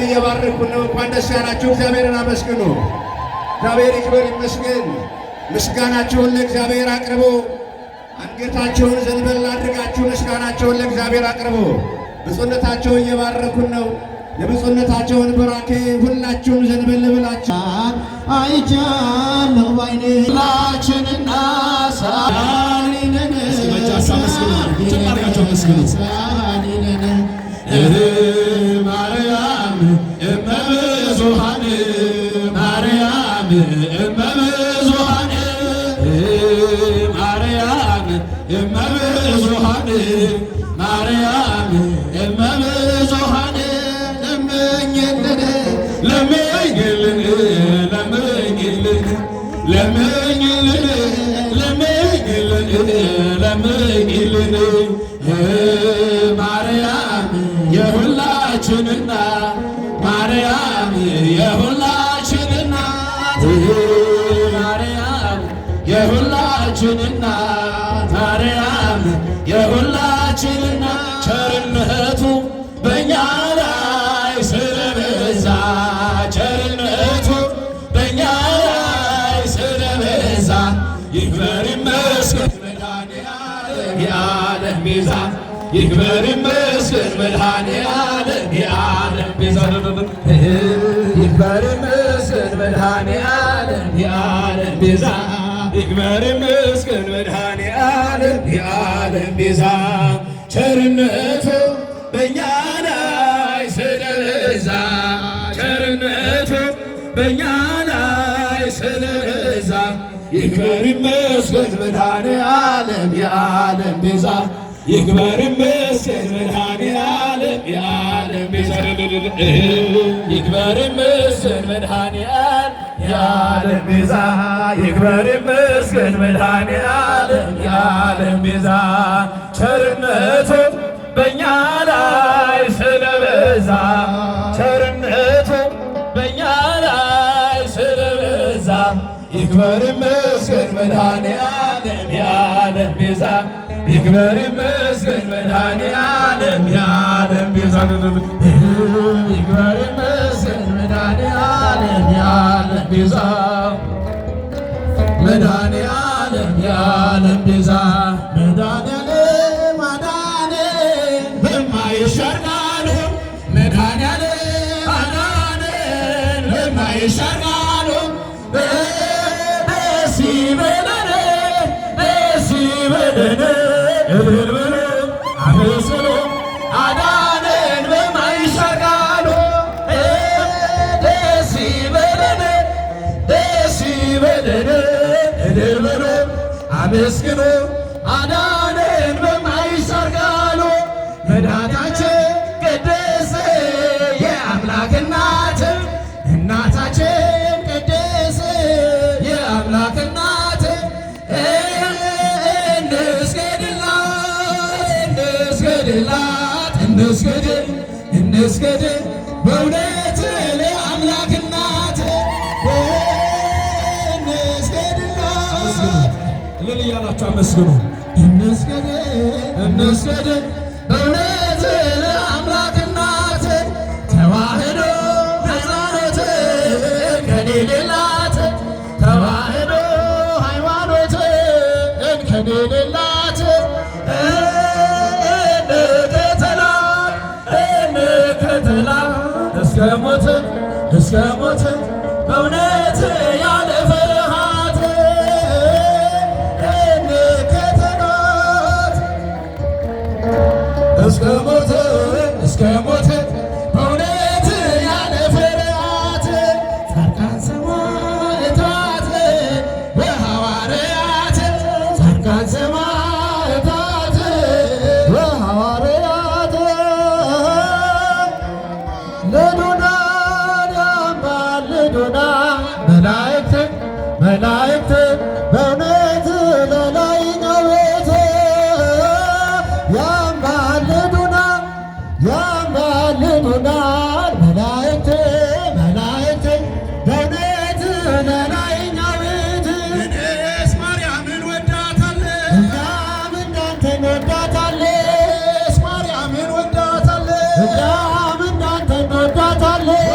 እየባረኩ ነው። እንኳን ደስ ያላችሁ። እግዚአብሔርን አመስግኑ። እግዚአብሔር ይክበር ይመስገን። ምስጋናችሁን ለእግዚአብሔር አቅርቡ። አንገታችሁን ዘንበል አድርጋችሁ ምስጋናችሁን ለእግዚአብሔር አቅርቡ። ብፁዕነታቸውን እየባረኩን ነው። የብፁዕነታቸውን ቡራኬ ሁላችሁም ዘንበል ብላችሁ አይቻለሁ ባይኔ ሁላችንና ሳሊነን ማርያም እመብዙኃን ማርያም እመብዙኃን ማርያም እመብዙኃን ማርያም እመብዙኃን ለምኝልን ለምኝልን ለምኝልን ለምኝልን ለምኝልን ለምኝልን ማርያም የሁላችንና ማርያም የሁላችን እናት ማርያም የሁላችን እናት ማርያም የሁላችን እናት ቸርነቱ በእኛ ላይ ስለበዛ ቸርነቱ በእኛ ላይ ስለበዛ ይክበር ይመስገን መድኃኔዓለም የዓለም ቤዛ ይክበር ይመስገን መድኃኔዓለም የዓለም ቤዛ ይክበር ይመስገን መድኃኔዓለም የዓለም ቤዛ ይክበር ይመስገን መድኃኔዓለም የዓለም ቤዛ ቸርነቱ በእኛ ላይ ስለበዛ ቸርነቱ በእኛ ላይ ስለበዛ ይክበር ይመስገን መድኃኔዓለም የዓለም ቤዛ ይክበር ይመስገን መድኃኔዓለም የዓለም ቤዛ ይክበር ይመስገን መድኃኔዓለም የዓለም ቤዛ ይክበር ይመስገን መድኃኔዓለም የዓለም ቤዛ ቸርነቱ በእኛ ላይ ስለበዛ ቸርነቱ በእኛ ላይ ስለበዛ ይክበር ይመስገን መድኃኔዓለም የዓለም ቤዛ ይክበር ይመስገን መድኃኔዓለም የዓለም ቤዛ ይክበር ይመስገን መድኃኔዓለም የዓለም ቤዛ መድኃኔዓለም የዓለም ቤዛ መድኃኔዓለም አዳነ በማይሻር ቃሉ መድኃኔዓለም አዳነ በማይሻር ቃሉ ደስ ይበለን ደስ ይበለን እልል በሉ አመስግኑ አዳነን በማይሻር ቃሉ ደስ ይበለን ደስ ይበለን እልል በሉ አመስግኑ አዳነን በማይሻር ቃሉ መድኃኒታችን ቅድስት የአምላክ እናት እናታችን ቅድስት የአምላክ እናት እንስገድ እንስገድ በእውነት ለአምላክ እናት እንስገድላት እልል እያላችሁ አመስግኑ። እንስገድ እንስገድ በእውነት ለአምላክ እናት ተዋህዶ ሃይማኖት ከኔ ሌላት ተዋህዶ ሃይማኖት ከኔ ሌላት እስከ ሞት በእውነት ያለ ፍርሃት እንከተላት እስከ ሞት በእውነት ያለ ፍርሃት ጻድቃን ሰማዕታት በሐዋርያት ጻድቃን ሰማዕታት በሐዋርያት መላእክት በእውነት ለላይኛው ቤት ያማልዱናል መላእክት በእውነት ለላይኛው ቤት እኔስ ማርያምን ወዳታለሁ እኛም እንዳንተ እንወዳታለን ማርያምን ወዳታለሁ እኛም እንዳንተ እንወዳታለን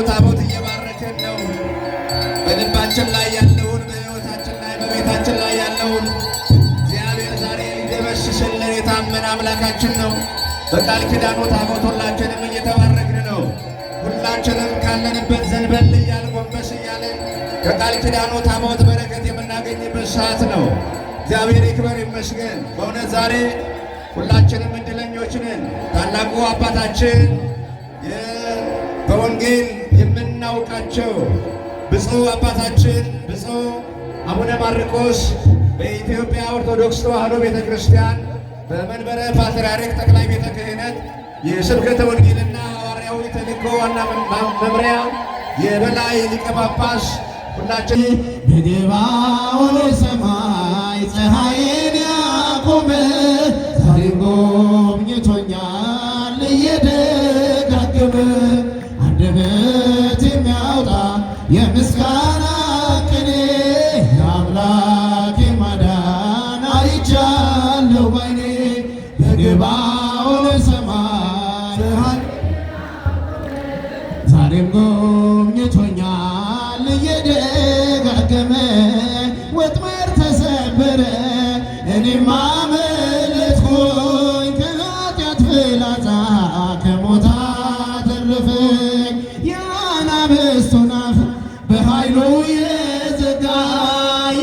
ታቦት እየባረከን ነው። በልባችን ላይ ያለውን በሕይወታችን ላይ በቤታችን ላይ ያለውን እግዚአብሔር ዛሬ ሊደመስስልን የታመነ አምላካችን ነው። በቃል ኪዳኑ ታቦት ሁላችንም እየተባረክን ነው። ሁላችንም ካለንበት ዘንበል እያልን ጎንበስ እያልን ከቃል ኪዳኑ ታቦት በረከት የምናገኝበት ሰዓት ነው። እግዚአብሔር ይክበር ይመስገን። በእውነት ዛሬ ሁላችንም እድለኞች ነን። ታላቁ አባታችን በወንጌል የምናውቃቸው ብፁዕ አባታችን ብፁዕ አቡነ ማርቆስ በኢትዮጵያ ኦርቶዶክስ ተዋሕዶ ቤተ ክርስቲያን በመንበረ ፓትርያርክ ጠቅላይ ቤተ ክህነት የስብከተ ወንጌልና ሐዋርያዊ ተልእኮ ዋና መምሪያ የበላይ ሊቀ ጳጳስ ሁላችን በገባኦን ሰማይ ፀሐይን ያቆመ ዛሬ ጎብኝቶኛል እየደጋገመ አንደበት የሚያወጣ የምስጋና ቅኔ የአምላክ ማዳን አይቻለሁ ባይኔ በገባኦን ሰማይ ዛሬም ጎብኝቶኛል እየደጋገመ ወጥመድ ተሰበረ እኔም አመለጥኩኝ ከኃጢአት ፍላጻ ከሞት አተረፈኝ የአናብስቱን አፍ በኃይሉ የዘጋ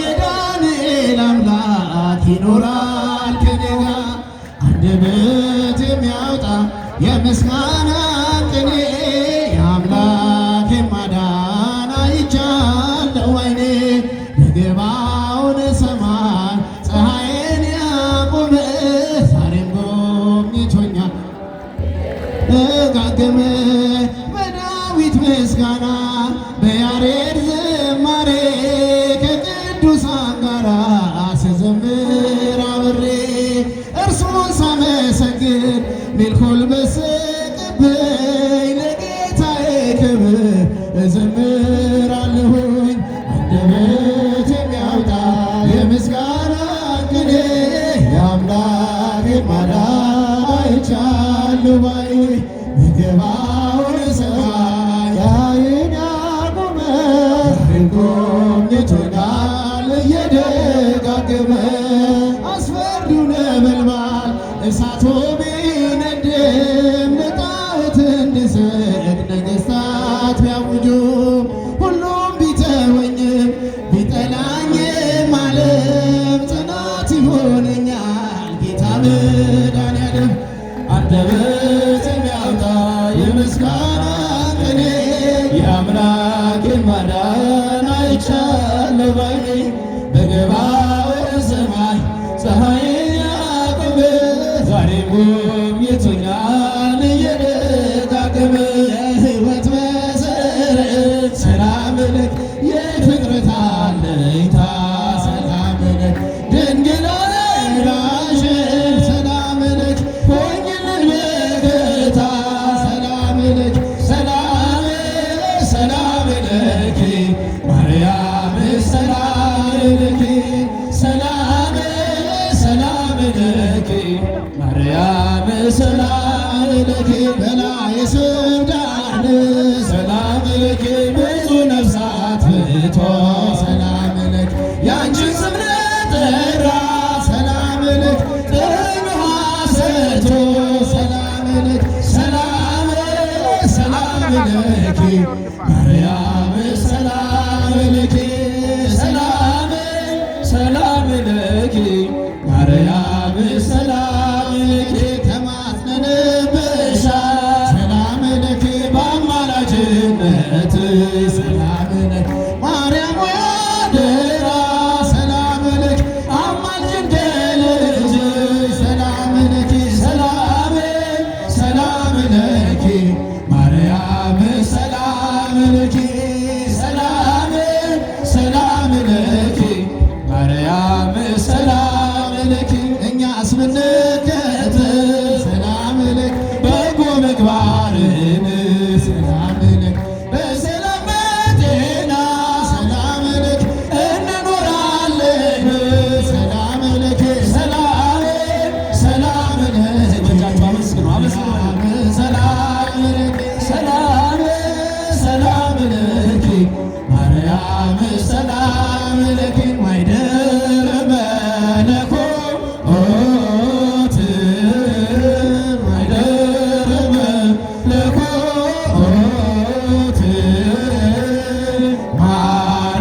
የዳንኤል አምላክ ይኖራል ከኔ ጋር አንደበት የሚያወጣ የምስጋና ቅኔ የአምላክ ማዳን አይቻለሁ አይኔ በገባኦን ሰማይ ፀሐይን ያቆመ ዛሬም ጎብኝቶኛል ደጋገመ በዳዊት ምስጋና በያሬድ ዝማሬ ከቅዱሳን ጋር ስዘምር አብሬ እርሱን ሳመሰግን ሜልኮል በሰቀበኝ ለጌታዬ ክብር እዘምራለሁኝ አንደበት የሚያወጣ የምስጋና ቅኔ የአምላክ ማዳን አይቻለሁ ባይ በገባኦን ሰማይ ፀሐይን ያቆመ ዛሬም ጎብኝቶኛል እየደጋገመ አስፈሪው ነበልባል እሳቱ ቢነድም ለጣዖት እንድሰግድ ነገሥታት ቢያውጁም ሁሉም ቢተወኝም ቢጠላኝም ዓለም ጽናት ይሆነኛል ጌታ መድኃኔዓለም አንደበት የሚያወጣ የምስጋና ቅኔ የአምላኬን ማዳን አይቻለሁ ባይኔ በገባኦን ሰማይ ፀሐይን ያቆመ ዛሬም ጎብኝቶኛል እየደጋገመ የሕይወት መሰረት ሰላም ለኪ የፍጥረት አለኝታ ሰላም ለኪ ድንግል ወላዲተ ሰላም ለኪ ሆኜልኝ በጌታ ሰላም ለኪ ሰላም ለኪ ማርያም ሰላም ለኪ ሰላም ለኪ ማርያም ሰላም ለኪ በላይ ስብዳን ሰላም ለኪ ብዙ ነፍሳት ፍቶ ሰላም ለኪ ያንቺን ስም ለጠራ ሰላም ለኪ ጥምሃ ሰጥቶ ሰላም ለኪ ሰላም ለኪ ማርያም ሰላም ለኪ ሰላም ለኪ ማርያም ሰላም ለኪ ተማጽነንብሻል ሰላም ለኪ በአማላጅነት ሰላም ለኪ ማርያም አደራ ሰላም ለኪ አማልጅን ከልጅሽ ሰላም ለኪ ሰላም ለኪ ማርያም ሰላም ለኪ ሰላም ለኪ ማርያም ሰላም ለኪ እኛስ ብንከተል ሰላም ለኪ በጎ ምግባርን ሰላም ለኪ በሰላም በጤና ሰላም ለኪ እንኖራለን ሰላም ለኪ ሰላም ለኪ ሰላም ለኪ ማርያም ሰላም ለኪ ማይደረ መለኮት ማይደረ መለኮት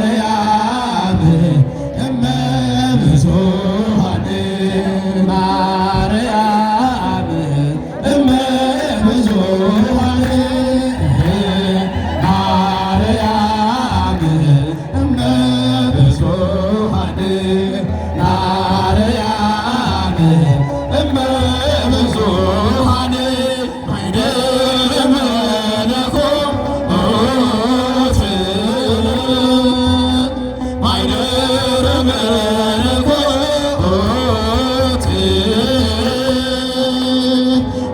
ማርያም እመ ብዙኃን ማርያም እመ ብዙኃን ማርያም እመ ብዙኃን ማርያም እመ ብዙኃን ማይደረ መለኮት ማይደረ መለኮት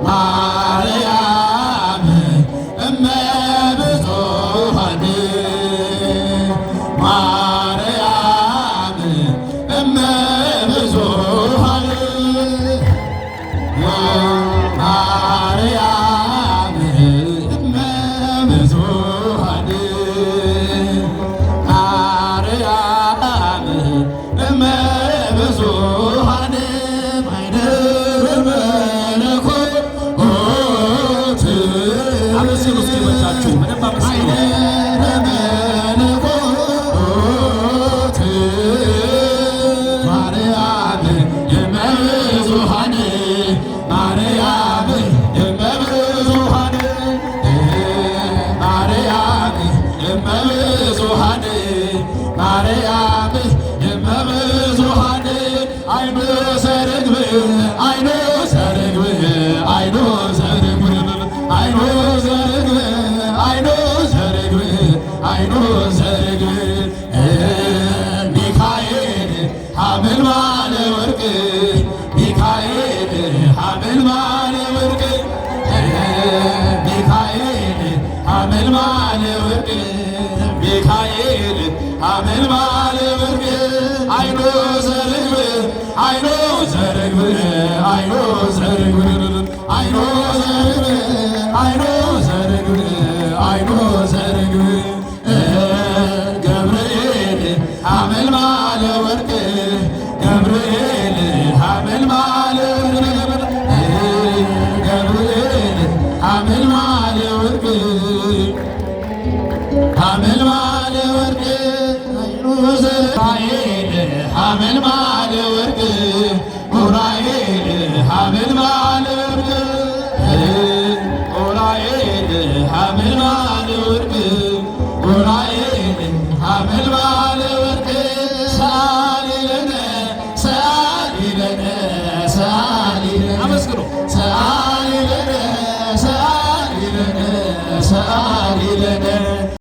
ማርያም እመ ብዙኃን ማርያም እመ ብዙኃን ማርያም እመ ብዙኃን ማርያም እመ ብዙኃን ማይደረ መለኮት አመስግኑ እስኪ በታችሁ በደንብ አመስግኑ ማርያም እመ ብዙኃን ማርያም እመ ብዙኃን ማርያም እመ ብዙኃን ማርያም እመ ብዙኃን አይኖ ዘርግብ አይኖ ዘርግብ አይኖ ዘርግብ አይኖ ዘርግብ አይኖ ዘርግብ አይኖ ዘርግብ ሚካኤል ሐመልማለ ወርቅ ሚካኤል ሐመልማለ ወርቅ ሚካኤል ሐመልማለ ወርቅ ሚካኤል ሐመልማለ ወርቅ አይኖ ዘርግብ አይኖ ዘርግብ አይኖ ዘርግብ አይኖ ዘርግብ አይኖ ዘርግብ አይኖ ዘርግብ ገብርኤል ሐመልማለ ወርቅ ገብርኤል ሐመልማለ ወርቅ ገብርኤል ሐመልማለ ወርቅ ሐመልማለ ወርቅ ዑራኤል ሐመልማለ ወርቅ ዑራኤል ሐመልማለ ወርቅ ዑራኤል ሐመልማል ወርቅ ዑራኤል ሐመልማል